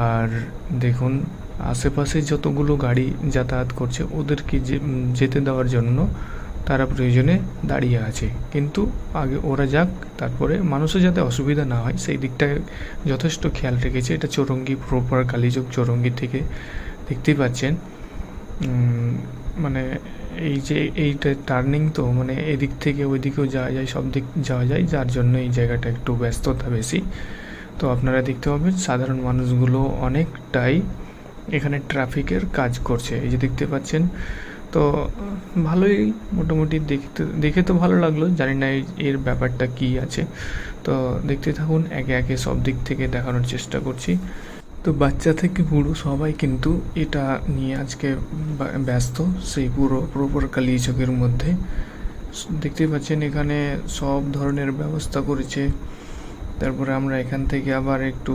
আর দেখুন আশেপাশে যতগুলো গাড়ি যাতায়াত করছে ওদেরকে যেতে দেওয়ার জন্য তারা প্রয়োজনে দাঁড়িয়ে আছে, কিন্তু আগে ওরা যাক, তারপরে মানুষের যাতে অসুবিধা না হয় সেই দিকটা যথেষ্ট খেয়াল রেখেছে। এটা চৌরঙ্গি প্রপার কালীচক চৌরঙ্গি থেকে দেখতেই পাচ্ছেন। মানে এই যে এইটা টার্নিং, তো মানে এদিক থেকে ওই দিকেও যাওয়া যায়, সব দিক যাওয়া যায়, যার জন্য এই জায়গাটা একটু ব্যস্ততা বেশি। তো আপনারা দেখতে পাবেন সাধারণ মানুষগুলো অনেকটাই এখানে ট্রাফিকের কাজ করছে, এই যে দেখতে পাচ্ছেন। তো ভালোই মোটামুটি দেখে তো ভালো লাগলো, জানি না এর ব্যাপারটা কি আছে। তো দেখতে থাকুন, একে একে সব দিক থেকে দেখানোর চেষ্টা করছি। তো বাচ্চা থেকে বুড়ো সবাই কিন্তু এটা নিয়ে আজকে ব্যস্ত, সেই পুরো প্রপার কালীচকের মধ্যে। দেখতেই পাচ্ছেন এখানে সব ধরনের ব্যবস্থা করেছে। তারপরে আমরা এখান থেকে আবার একটু